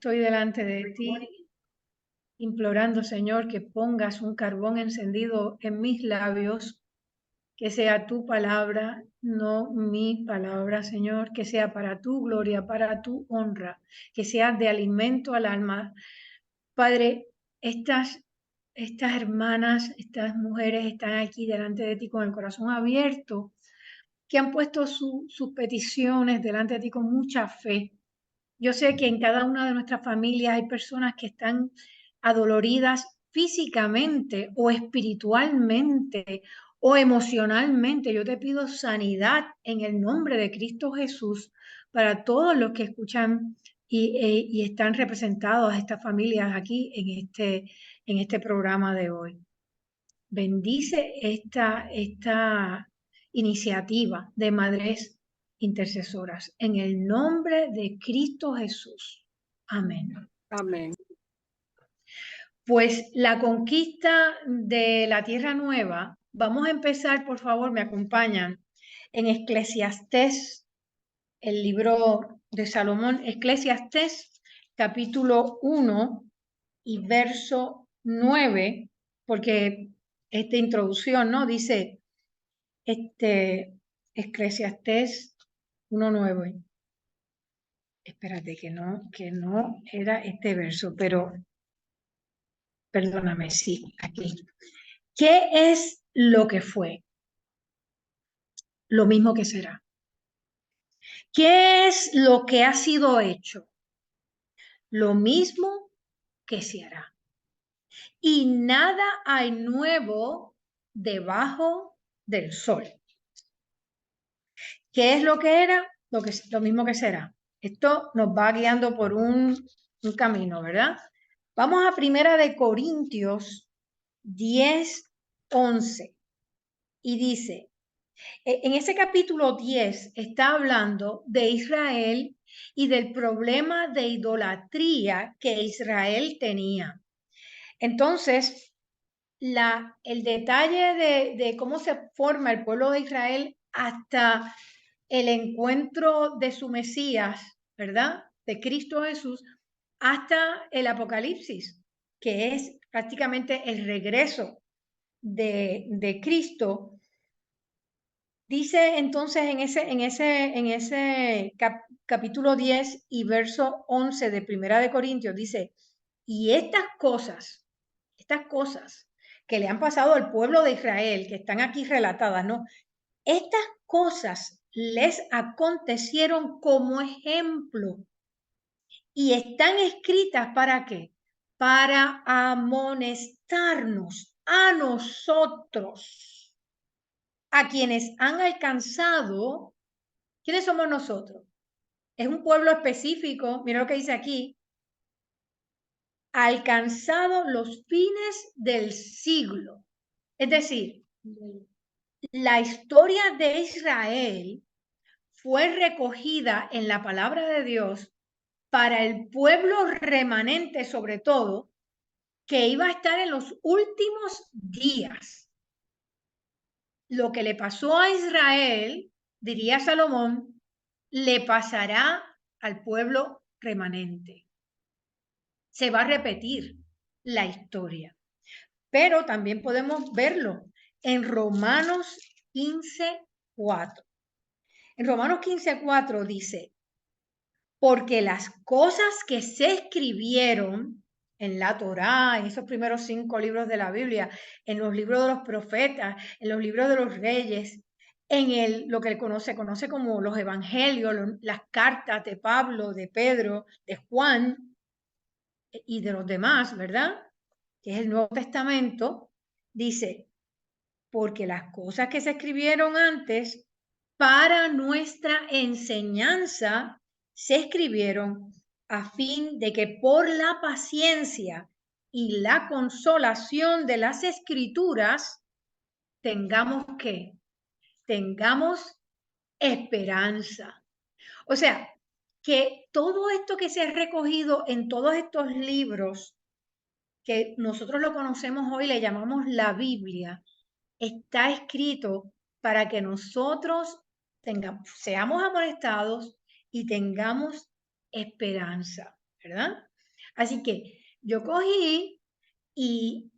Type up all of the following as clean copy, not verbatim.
estoy delante de ti, implorando, Señor, que pongas un carbón encendido en mis labios, que sea tu palabra, no mi palabra, Señor, que sea para tu gloria, para tu honra, que sea de alimento al alma. Padre, estas hermanas, estas mujeres están aquí delante de ti con el corazón abierto, que han puesto sus peticiones delante de ti con mucha fe. Yo sé que en cada una de nuestras familias hay personas que están adoloridas físicamente o espiritualmente o emocionalmente. Yo te pido sanidad en el nombre de Cristo Jesús para todos los que escuchan y están representados a estas familias aquí en este programa de hoy. Bendice esta iniciativa de Madres Intercesoras en el nombre de Cristo Jesús. Amén. Amén. Pues la conquista de la Tierra Nueva, vamos a empezar, por favor, me acompañan, en Eclesiastés, el libro de Salomón, Eclesiastés, capítulo 1 y verso 9, porque esta introducción, ¿no? Dice, Eclesiastés 1:9. Espérate, que no era este verso, pero perdóname, sí, aquí. ¿Qué es lo que fue? Lo mismo que será. ¿Qué es lo que ha sido hecho? Lo mismo que se hará. Y nada hay nuevo debajo del sol. ¿Qué es lo que era? Lo mismo que será. Esto nos va guiando por un camino, ¿verdad? Vamos a Primera de Corintios 10:11 y dice, en ese capítulo 10 está hablando de Israel y del problema de idolatría que Israel tenía. Entonces, el detalle de cómo se forma el pueblo de Israel hasta el encuentro de su Mesías, ¿verdad? De Cristo Jesús, hasta el Apocalipsis, que es prácticamente el regreso de Cristo. Dice entonces en ese capítulo 10 y verso 11 de Primera de Corintios, dice, y estas cosas que le han pasado al pueblo de Israel, que están aquí relatadas, ¿no? Estas cosas les acontecieron como ejemplo y están escritas ¿para qué? Para amonestarnos a nosotros, a quienes han alcanzado. ¿Quiénes somos nosotros? Es un pueblo específico, mira lo que dice aquí, alcanzado los fines del siglo. Es decir, la historia de Israel fue recogida en la palabra de Dios para el pueblo remanente, sobre todo, que iba a estar en los últimos días. Lo que le pasó a Israel, diría Salomón, le pasará al pueblo remanente. Se va a repetir la historia. Pero también podemos verlo en Romanos 15:4. En Romanos 15:4 dice, porque las cosas que se escribieron en la Torá, en esos primeros 5 libros de la Biblia, en los libros de los profetas, en los libros de los reyes, en lo que se conoce como los evangelios, las cartas de Pablo, de Pedro, de Juan y de los demás, ¿verdad? Que es el Nuevo Testamento, dice, porque las cosas que se escribieron antes para nuestra enseñanza se escribieron a fin de que por la paciencia y la consolación de las escrituras tengamos esperanza. O sea, que todo esto que se ha recogido en todos estos libros que nosotros lo conocemos hoy, le llamamos la Biblia, está escrito para que nosotros seamos amonestados y tengamos esperanza, ¿verdad? Así que yo cogí y,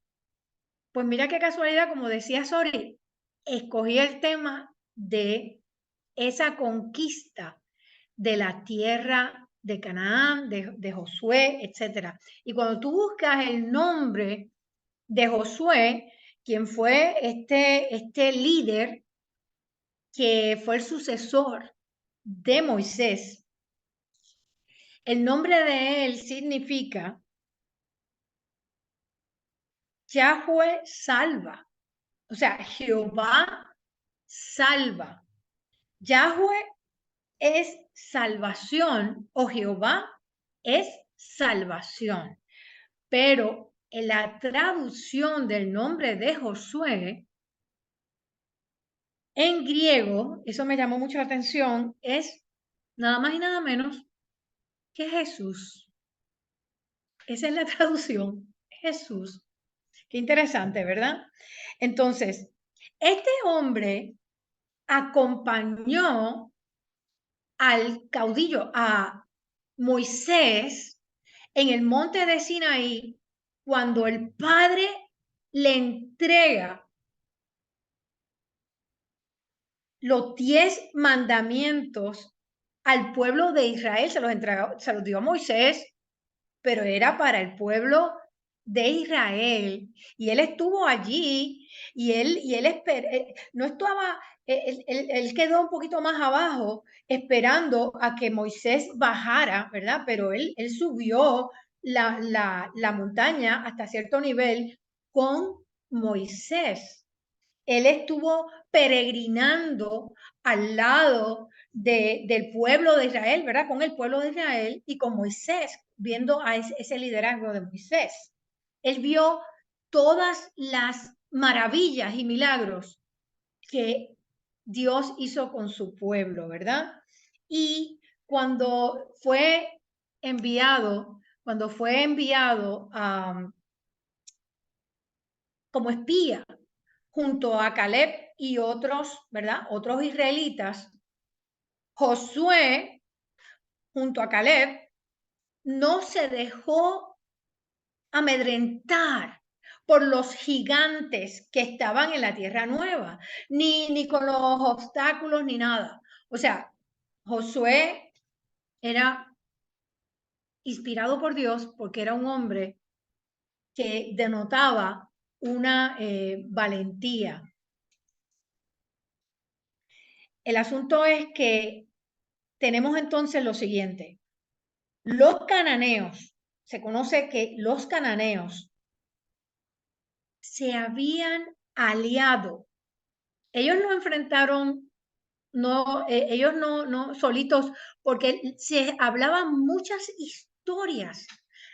pues mira qué casualidad, como decía Sori, escogí el tema de esa conquista de la tierra de Canaán, de Josué, etc. Y cuando tú buscas el nombre de Josué, quien fue este líder que fue el sucesor de Moisés, el nombre de él significa Yahweh salva, o sea, Jehová salva. Yahweh es salvación o Jehová es salvación. Pero en la traducción del nombre de Josué en griego, eso me llamó mucho la atención, es nada más y nada menos que Jesús. Esa es la traducción, Jesús. Qué interesante, ¿verdad? Entonces, este hombre acompañó al caudillo, a Moisés, en el monte de Sinaí, cuando el Padre le entrega los 10 mandamientos al pueblo de Israel, se los dio a Moisés, pero era para el pueblo de Israel. Y él estuvo allí y él no estaba, él quedó un poquito más abajo esperando a que Moisés bajara, ¿verdad? Pero él subió la montaña hasta cierto nivel con Moisés. Él estuvo peregrinando al lado del pueblo de Israel, ¿verdad? Con el pueblo de Israel y con Moisés, viendo a ese liderazgo de Moisés. Él vio todas las maravillas y milagros que Dios hizo con su pueblo, ¿verdad? Y cuando fue enviado como espía junto a Caleb y otros, ¿verdad? Otros israelitas, Josué, junto a Caleb, no se dejó amedrentar por los gigantes que estaban en la tierra nueva, ni con los obstáculos, ni nada. O sea, Josué era inspirado por Dios porque era un hombre que denotaba una valentía. El asunto es que tenemos entonces lo siguiente. Los cananeos, se conoce que los cananeos se habían aliado. Ellos no enfrentaron, ellos no solitos, porque se hablaban muchas historias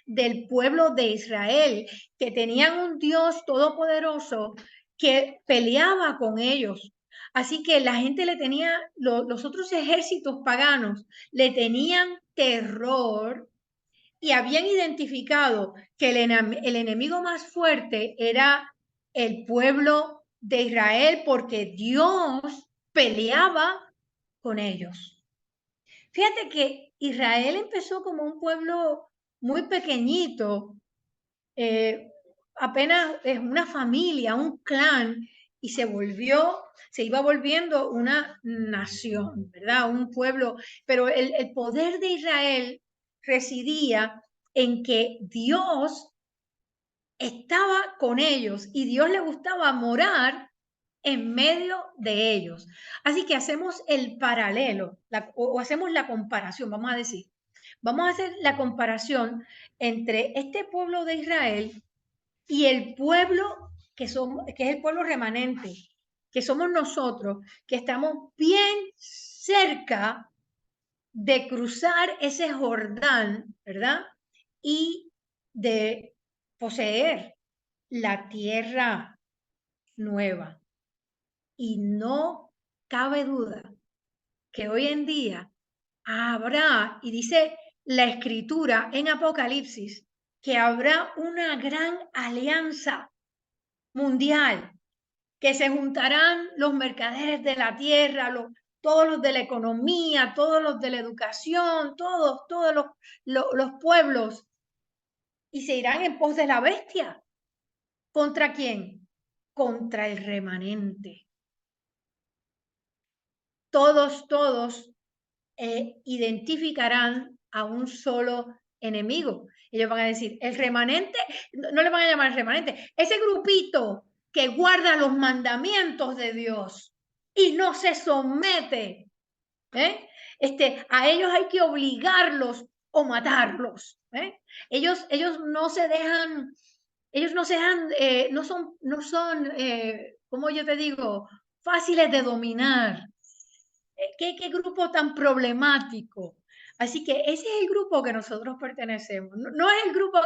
del pueblo de Israel, que tenían un Dios todopoderoso que peleaba con ellos. Así que la gente le tenía, los otros ejércitos paganos le tenían terror y habían identificado que el enemigo más fuerte era el pueblo de Israel porque Dios peleaba con ellos. Fíjate que Israel empezó como un pueblo muy pequeñito, apenas es una familia, un clan, y se iba volviendo una nación, ¿verdad? Un pueblo, pero el poder de Israel residía en que Dios estaba con ellos y Dios le gustaba morar en medio de ellos. Así que hacemos el paralelo o hacemos la comparación, vamos a decir. Vamos a hacer la comparación entre este pueblo de Israel y el pueblo que es el pueblo remanente, que somos nosotros, que estamos bien cerca de cruzar ese Jordán, ¿verdad? Y de poseer la tierra nueva. Y no cabe duda que hoy en día habrá, y dice la escritura en Apocalipsis, que habrá una gran alianza mundial, que se juntarán los mercaderes de la tierra, todos los de la economía, todos los de la educación, todos los pueblos y se irán en pos de la bestia. ¿Contra quién? Contra el remanente. Todos identificarán a un solo enemigo. Ellos van a decir, el remanente, no le van a llamar remanente, ese grupito que guarda los mandamientos de Dios y no se somete. A ellos hay que obligarlos o matarlos. Ellos no se dejan, no son, como yo te digo, fáciles de dominar. ¿Qué grupo tan problemático? Así que ese es el grupo que nosotros pertenecemos. No es el grupo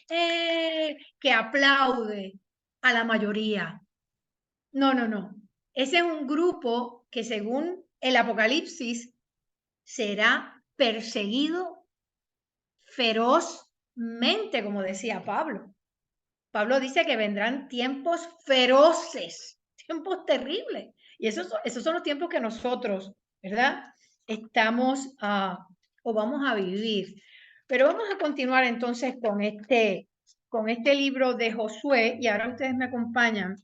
que aplaude a la mayoría. No. Ese es un grupo que según el Apocalipsis será perseguido ferozmente, como decía Pablo. Pablo dice que vendrán tiempos feroces, tiempos terribles. Y esos son los tiempos que nosotros, ¿verdad? Estamos o vamos a vivir. Pero vamos a continuar entonces con este libro de Josué, y ahora ustedes me acompañan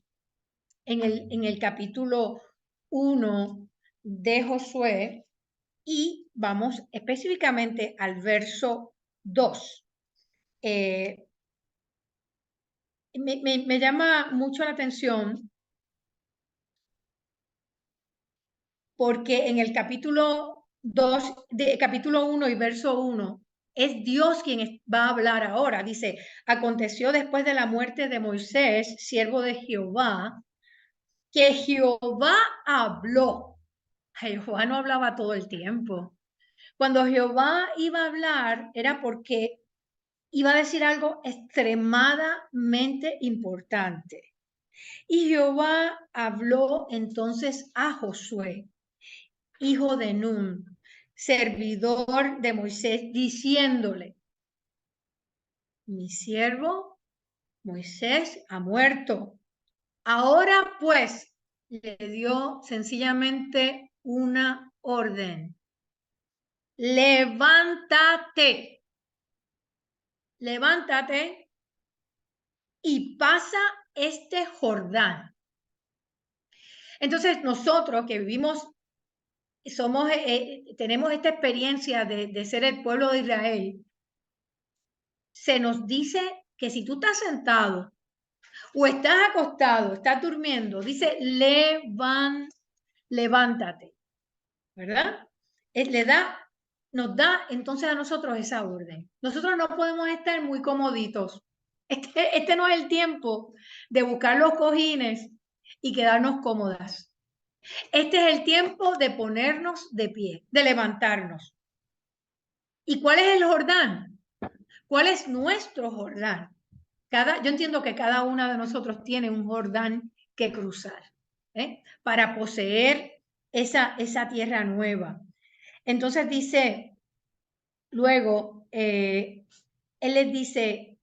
en el capítulo 1 de Josué, y vamos específicamente al verso 2. Me llama mucho la atención porque en el capítulo 1 y verso 1, es Dios quien va a hablar ahora. Dice, aconteció después de la muerte de Moisés, siervo de Jehová, que Jehová habló. Jehová no hablaba todo el tiempo. Cuando Jehová iba a hablar era porque iba a decir algo extremadamente importante. Y Jehová habló entonces a Josué, hijo de Nun, servidor de Moisés, diciéndole, mi siervo Moisés ha muerto. Ahora pues le dio sencillamente una orden. Levántate y pasa este Jordán. Entonces nosotros que vivimos, tenemos esta experiencia de ser el pueblo de Israel, se nos dice que si tú estás sentado o estás acostado, estás durmiendo, dice levántate, ¿verdad? Nos da entonces a nosotros esa orden. Nosotros no podemos estar muy comoditos. Este no es el tiempo de buscar los cojines y quedarnos cómodas. Este es el tiempo de ponernos de pie, de levantarnos. ¿Y cuál es el Jordán? ¿Cuál es nuestro Jordán? Yo entiendo que cada una de nosotros tiene un Jordán que cruzar, para poseer esa tierra nueva. Entonces dice, luego, él les dice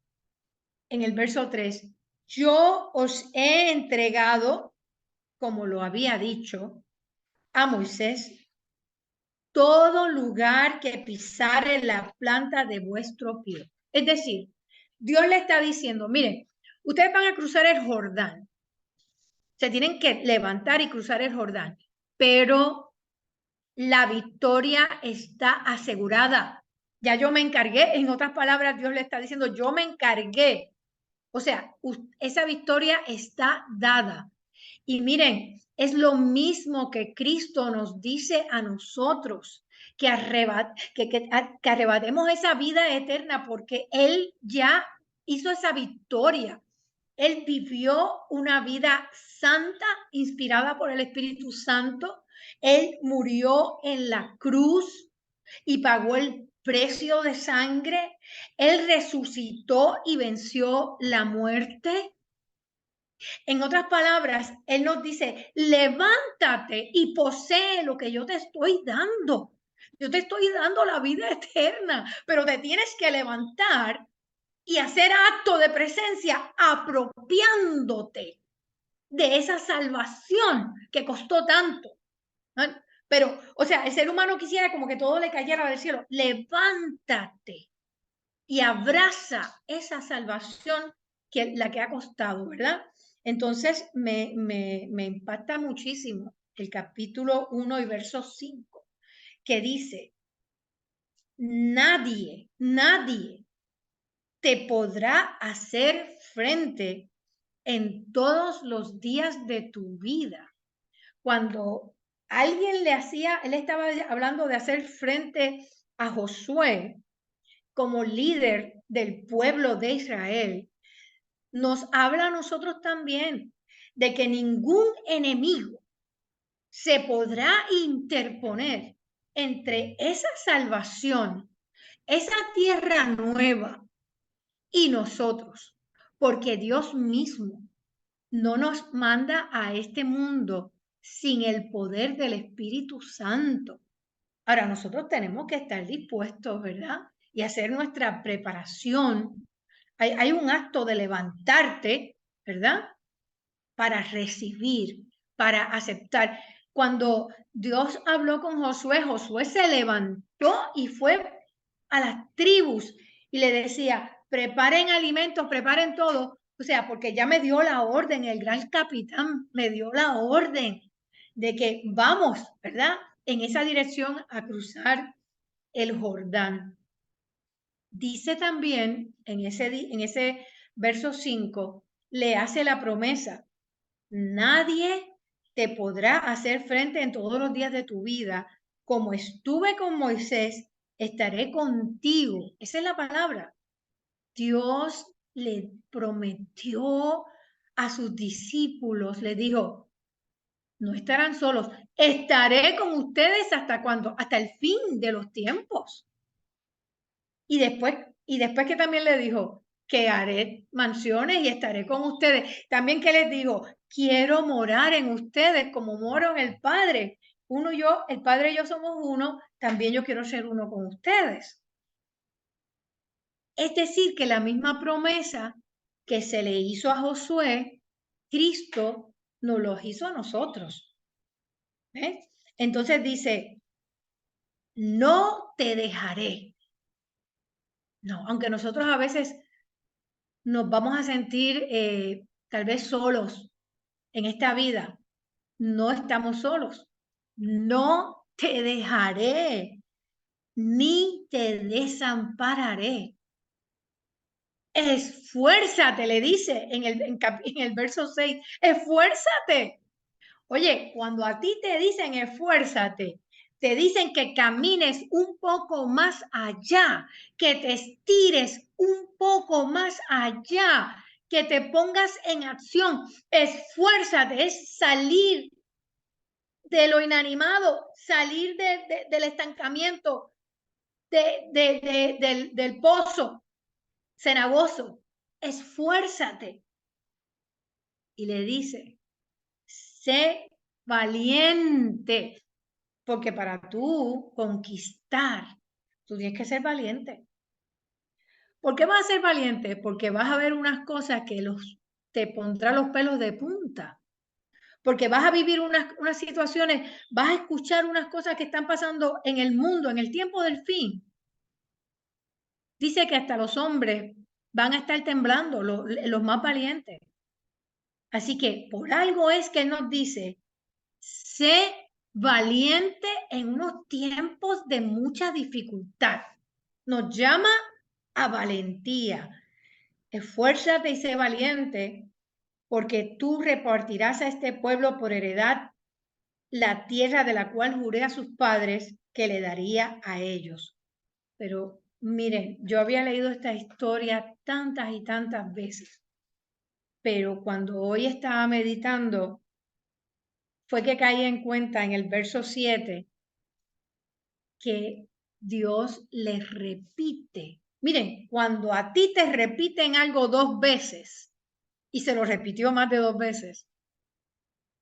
en el verso 3, yo os he entregado, como lo había dicho a Moisés, todo lugar que pisare la planta de vuestro pie. Es decir, Dios le está diciendo, miren, ustedes van a cruzar el Jordán. Se tienen que levantar y cruzar el Jordán, pero la victoria está asegurada. Ya yo me encargué. En otras palabras, Dios le está diciendo, yo me encargué. O sea, esa victoria está dada. Y miren, es lo mismo que Cristo nos dice a nosotros, que arrebatemos esa vida eterna, porque Él ya hizo esa victoria. Él vivió una vida santa, inspirada por el Espíritu Santo. Él murió en la cruz y pagó el precio de sangre. Él resucitó y venció la muerte. En otras palabras, Él nos dice, levántate y posee lo que yo te estoy dando. Yo te estoy dando la vida eterna, pero te tienes que levantar y hacer acto de presencia apropiándote de esa salvación que costó tanto. ¿No? Pero, o sea, el ser humano quisiera como que todo le cayera del cielo. Levántate y abraza esa salvación la que ha costado, ¿verdad? Entonces me impacta muchísimo el capítulo 1 y verso 5, que dice, nadie te podrá hacer frente en todos los días de tu vida. Cuando alguien le hacía, él estaba hablando de hacer frente a Josué como líder del pueblo de Israel, nos habla a nosotros también de que ningún enemigo se podrá interponer entre esa salvación, esa tierra nueva y nosotros, porque Dios mismo no nos manda a este mundo sin el poder del Espíritu Santo. Ahora, nosotros tenemos que estar dispuestos, ¿verdad? Y hacer nuestra preparación. Hay un acto de levantarte, ¿verdad? Para recibir, para aceptar. Cuando Dios habló con Josué, Josué se levantó y fue a las tribus y le decía, preparen alimentos, preparen todo. O sea, porque ya me dio la orden, el gran capitán me dio la orden de que vamos, ¿verdad? En esa dirección a cruzar el Jordán. Dice también en ese verso 5, le hace la promesa, nadie te podrá hacer frente en todos los días de tu vida. Como estuve con Moisés, estaré contigo. Esa es la palabra. Dios le prometió a sus discípulos, le dijo, no estarán solos, estaré con ustedes hasta cuando, hasta el fin de los tiempos. Y después que también le dijo que haré mansiones y estaré con ustedes. También que les digo, quiero morar en ustedes como moro en el Padre. Uno yo, el Padre y yo somos uno, también yo quiero ser uno con ustedes. Es decir, que la misma promesa que se le hizo a Josué, Cristo nos los hizo a nosotros. ¿Ves? Entonces dice, no te dejaré. No, aunque nosotros a veces nos vamos a sentir tal vez solos en esta vida, no estamos solos. No te dejaré, ni te desampararé. Esfuérzate, le dice en el verso 6, esfuérzate. Oye, cuando a ti te dicen esfuérzate, te dicen que camines un poco más allá, que te estires un poco más allá, que te pongas en acción. Esfuérzate, es salir de lo inanimado, salir del estancamiento, del pozo cenagoso. Esfuérzate. Y le dice, sé valiente, porque para tú conquistar, tú tienes que ser valiente. ¿Por qué vas a ser valiente? Porque vas a ver unas cosas que te pondrá los pelos de punta. Porque vas a vivir unas situaciones, vas a escuchar unas cosas que están pasando en el mundo, en el tiempo del fin. Dice que hasta los hombres van a estar temblando, los más valientes. Así que por algo es que Él nos dice, sé valiente en unos tiempos de mucha dificultad. Nos llama a valentía. Esfuérzate y sé valiente, porque tú repartirás a este pueblo por heredad la tierra de la cual juré a sus padres que le daría a ellos. Pero miren, yo había leído esta historia tantas y tantas veces, pero cuando hoy estaba meditando, fue que caí en cuenta en el verso 7 que Dios les repite. Miren, cuando a ti te repiten algo 2 veces, y se lo repitió más de 2 veces,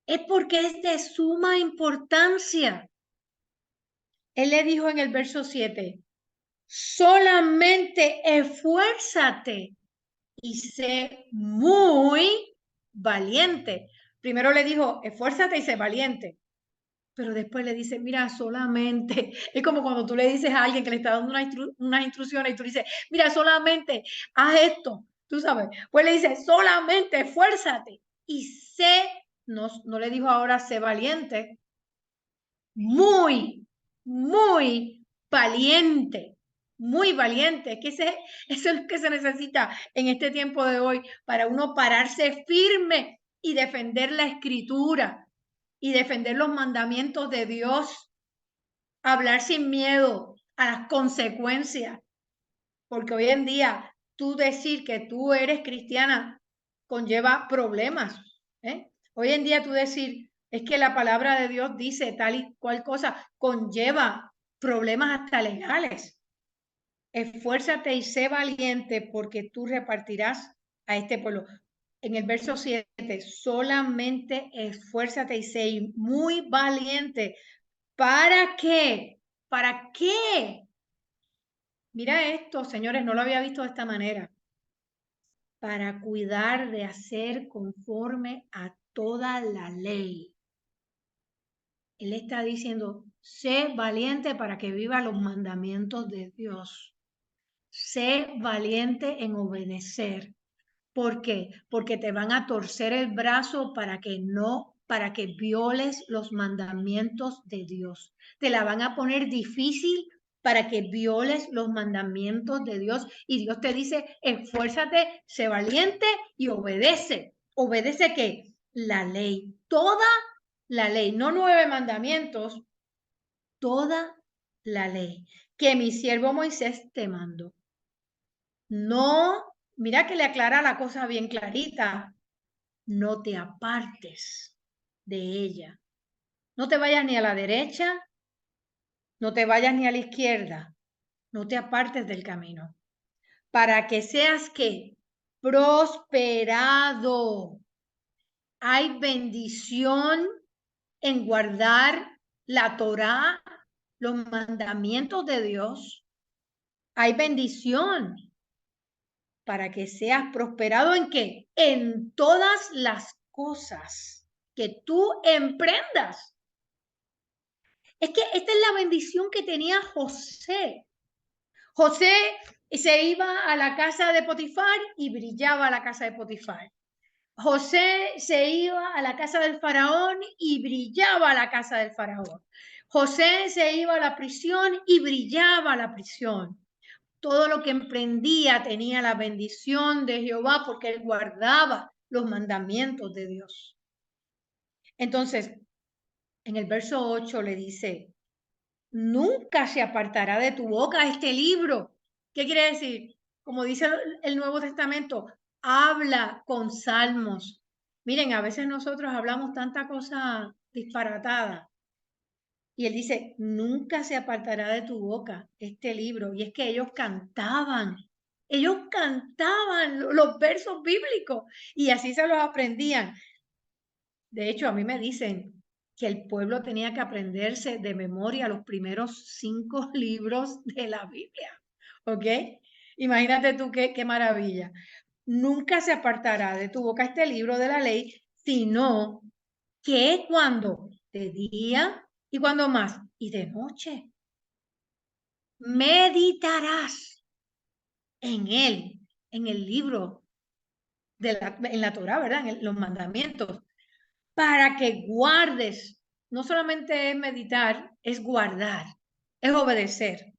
es porque es de suma importancia. Él le dijo en el verso 7, solamente esfuérzate y sé muy valiente. Primero le dijo, esfuérzate y sé valiente. pero después le dice, mira, solamente, es como cuando tú le dices a alguien que le está dando unas instrucciones y tú le dices, mira, solamente haz esto, tú sabes, pues le dice, solamente esfuérzate y sé, no le dijo ahora sé valiente, muy, muy valiente, muy valiente, que eso es lo que se necesita en este tiempo de hoy para uno pararse firme y defender la escritura y defender los mandamientos de Dios, hablar sin miedo a las consecuencias, porque hoy en día tú decir que tú eres cristiana conlleva problemas, ¿eh? Hoy en día tú decir es que la palabra de Dios dice tal y cual cosa conlleva problemas hasta legales. Esfuérzate y sé valiente porque tú repartirás a este pueblo. En el verso 7, solamente esfuérzate y sé muy valiente. ¿Para qué? ¿Para qué? Mira esto, señores, no lo había visto de esta manera. Para cuidar de hacer conforme a toda la ley. Él está diciendo, sé valiente para que viva los mandamientos de Dios. Sé valiente en obedecer. ¿Por qué? Porque te van a torcer el brazo para que violes los mandamientos de Dios. Te la van a poner difícil para que violes los mandamientos de Dios. Y Dios te dice, esfuérzate, sé valiente y obedece. ¿Obedece qué? La ley. Toda la ley, no 9 mandamientos, toda la ley que mi siervo Moisés te mandó. No, mira que le aclara la cosa bien clarita. No te apartes de ella. No te vayas ni a la derecha, no te vayas ni a la izquierda. No te apartes del camino. Para que seas que prosperado. Hay bendición en guardar la Torá, los mandamientos de Dios. Hay bendición para que seas prosperado en qué? En todas las cosas que tú emprendas. Es que esta es la bendición que tenía José. José se iba a la casa de Potifar y brillaba la casa de Potifar. José se iba a la casa del faraón y brillaba la casa del faraón. José se iba a la prisión y brillaba la prisión. Todo lo que emprendía tenía la bendición de Jehová porque él guardaba los mandamientos de Dios. Entonces, en el verso 8 le dice, nunca se apartará de tu boca este libro. ¿Qué quiere decir? Como dice el Nuevo Testamento, habla con salmos. Miren, a veces nosotros hablamos tanta cosa disparatada. Y él dice, nunca se apartará de tu boca este libro. Y es que ellos cantaban los versos bíblicos y así se los aprendían. De hecho, a mí me dicen que el pueblo tenía que aprenderse de memoria los primeros 5 libros de la Biblia. ¿Ok? Imagínate tú qué maravilla. Nunca se apartará de tu boca este libro de la ley, sino que cuando de día y cuando más y de noche meditarás en él, en el libro en la Torá, ¿verdad? En los mandamientos, para que guardes. No solamente es meditar, es guardar, es obedecer.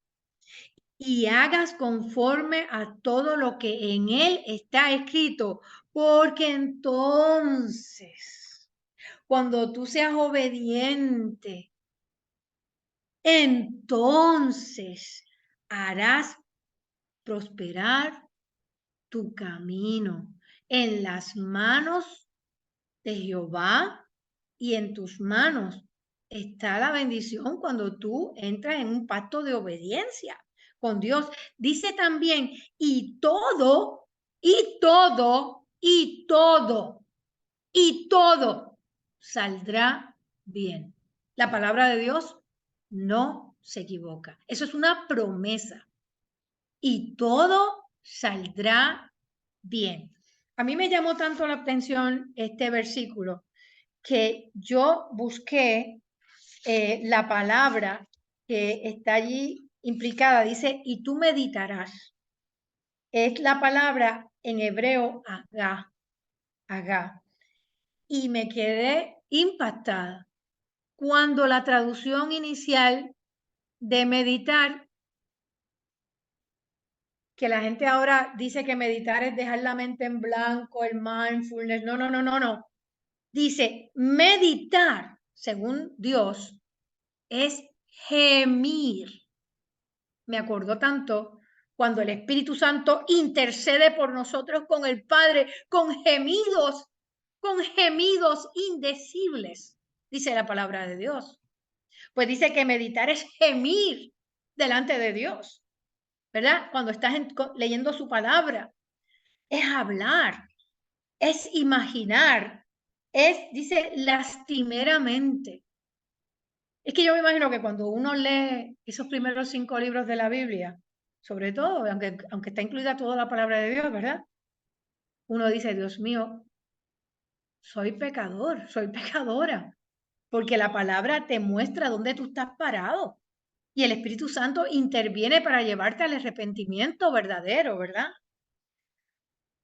Y hagas conforme a todo lo que en él está escrito, porque entonces, cuando tú seas obediente, entonces harás prosperar tu camino en las manos de Jehová y en tus manos está la bendición cuando tú entras en un pacto de obediencia con Dios. Dice también, y todo, y todo, y todo, y todo saldrá bien. La palabra de Dios no se equivoca. Eso es una promesa. Y todo saldrá bien. A mí me llamó tanto la atención este versículo que yo busqué la palabra que está allí implicada, dice, y tú meditarás. Es la palabra en hebreo agá, agá. Y me quedé impactada cuando la traducción inicial de meditar, que la gente ahora dice que meditar es dejar la mente en blanco, el mindfulness. No, no, no, no, no. Dice, meditar, según Dios, es gemir. Me acordó tanto cuando el Espíritu Santo intercede por nosotros con el Padre, con gemidos indecibles, dice la palabra de Dios. Pues dice que meditar es gemir delante de Dios, ¿verdad? Cuando estás leyendo su palabra, es hablar, es imaginar, dice, lastimeramente. Es que yo me imagino que cuando uno lee esos primeros 5 libros de la Biblia, sobre todo, aunque está incluida toda la palabra de Dios, ¿verdad? Uno dice, Dios mío, soy pecador, soy pecadora, porque la palabra te muestra dónde tú estás parado y el Espíritu Santo interviene para llevarte al arrepentimiento verdadero, ¿verdad?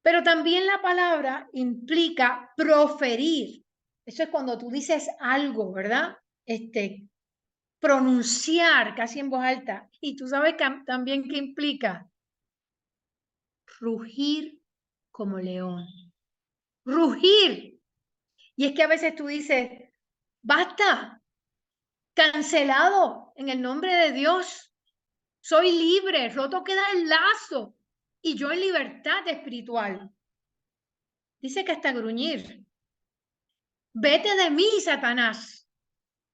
Pero también la palabra implica proferir. Eso es cuando tú dices algo, ¿verdad? Pronunciar casi en voz alta. Y tú sabes también qué implica rugir como león. Rugir. Y es que a veces tú dices, basta, cancelado en el nombre de Dios. Soy libre, roto queda el lazo y yo en libertad espiritual. Dice que hasta gruñir. Vete de mí, Satanás,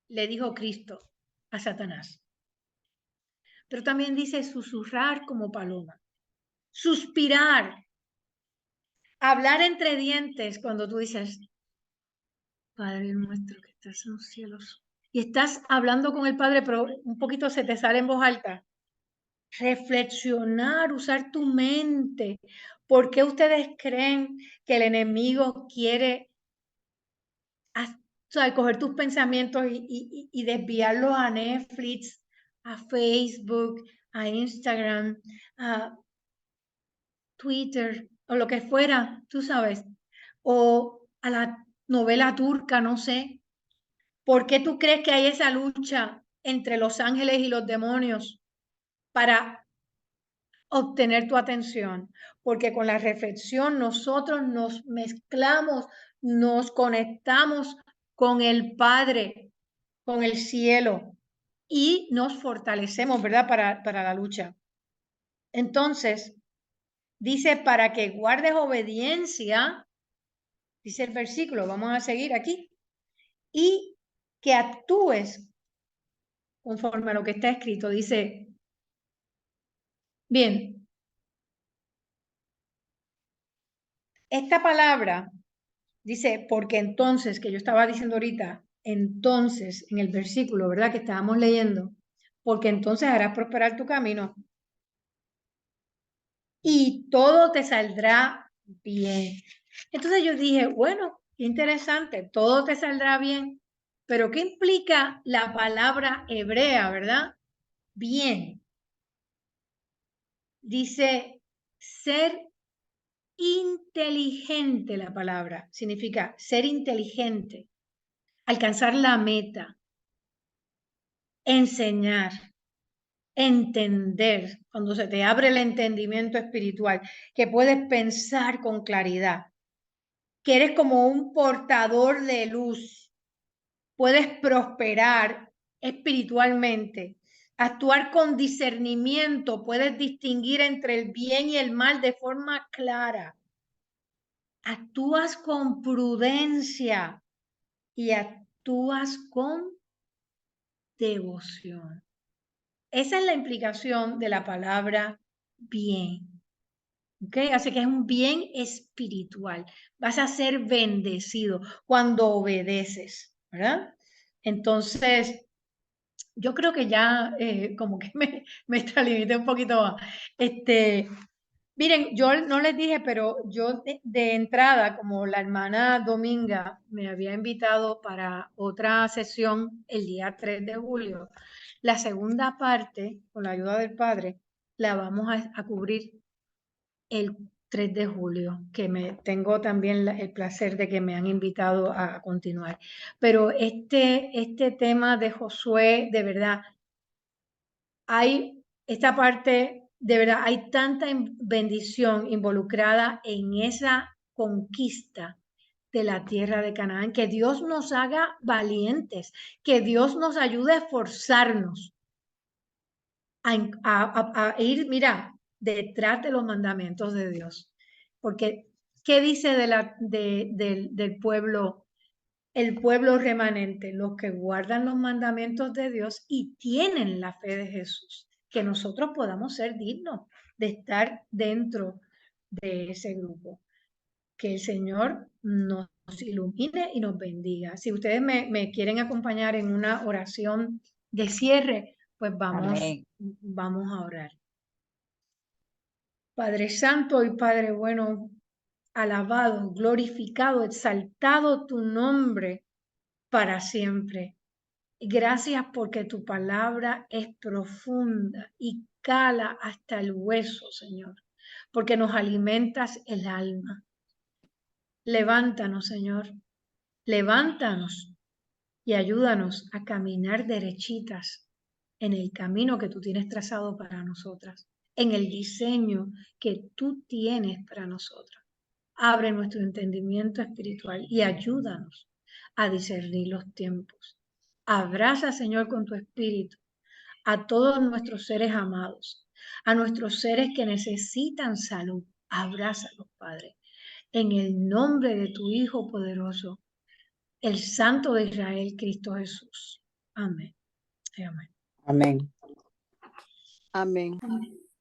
le dijo Cristo a Satanás. Pero también dice susurrar como paloma, suspirar, hablar entre dientes cuando tú dices, Padre nuestro que estás en los cielos. Y estás hablando con el Padre, pero un poquito se te sale en voz alta. Reflexionar, usar tu mente. ¿Por qué ustedes creen que el enemigo quiere coger tus pensamientos y desviarlos a Netflix, a Facebook, a Instagram, a Twitter o lo que fuera, tú sabes, o a la novela turca, no sé? ¿Por qué tú crees que hay esa lucha entre los ángeles y los demonios para obtener tu atención? Porque con la reflexión nosotros nos mezclamos, nos conectamos con el Padre, con el cielo y nos fortalecemos, ¿verdad? Para la lucha. Entonces, dice, para que guardes obediencia, dice el versículo, vamos a seguir aquí, y que actúes conforme a lo que está escrito. Dice, bien, esta palabra dice, porque entonces, que yo estaba diciendo ahorita, entonces, en el versículo, ¿verdad? Que estábamos leyendo, porque entonces harás prosperar tu camino y todo te saldrá bien. Entonces yo dije, bueno, qué interesante, todo te saldrá bien, pero ¿qué implica la palabra hebrea, verdad? Bien. Dice ser inteligente, la palabra significa ser inteligente, alcanzar la meta, enseñar, entender, cuando se te abre el entendimiento espiritual, que puedes pensar con claridad, que eres como un portador de luz, puedes prosperar espiritualmente, actuar con discernimiento, puedes distinguir entre el bien y el mal de forma clara, actúas con prudencia y actúas con devoción. Esa es la implicación de la palabra bien. ¿Ok? Así que es un bien espiritual. Vas a ser bendecido cuando obedeces, ¿verdad? Entonces, yo creo que ya como que me extralimité un poquito más. Miren, yo no les dije, pero yo de entrada, como la hermana Dominga me había invitado para otra sesión el día 3 de julio, la segunda parte, con la ayuda del Padre, la vamos a cubrir el 3 de julio, que tengo también el placer de que me han invitado a continuar. Pero este tema de Josué, de verdad, hay esta parte, de verdad, hay tanta bendición involucrada en esa conquista de la tierra de Canaán, que Dios nos haga valientes, que Dios nos ayude a esforzarnos a ir, mira, detrás de los mandamientos de Dios. Porque, ¿qué dice del pueblo? El pueblo remanente, los que guardan los mandamientos de Dios y tienen la fe de Jesús, que nosotros podamos ser dignos de estar dentro de ese grupo. Que el Señor nos ilumine y nos bendiga. Si ustedes me quieren acompañar en una oración de cierre, pues Amén. vamos a orar. Padre Santo y Padre bueno, alabado, glorificado, exaltado tu nombre para siempre. Gracias porque tu palabra es profunda y cala hasta el hueso, Señor, porque nos alimentas el alma. Levántanos, Señor, levántanos y ayúdanos a caminar derechitas en el camino que tú tienes trazado para nosotras, en el diseño que tú tienes para nosotras. Abre nuestro entendimiento espiritual y ayúdanos a discernir los tiempos. Abraza, Señor, con tu espíritu a todos nuestros seres amados, a nuestros seres que necesitan salud. Abrázalos, Padre, en el nombre de tu Hijo poderoso, el Santo de Israel, Cristo Jesús. Amén. Amén. Amén. Amén. Amén.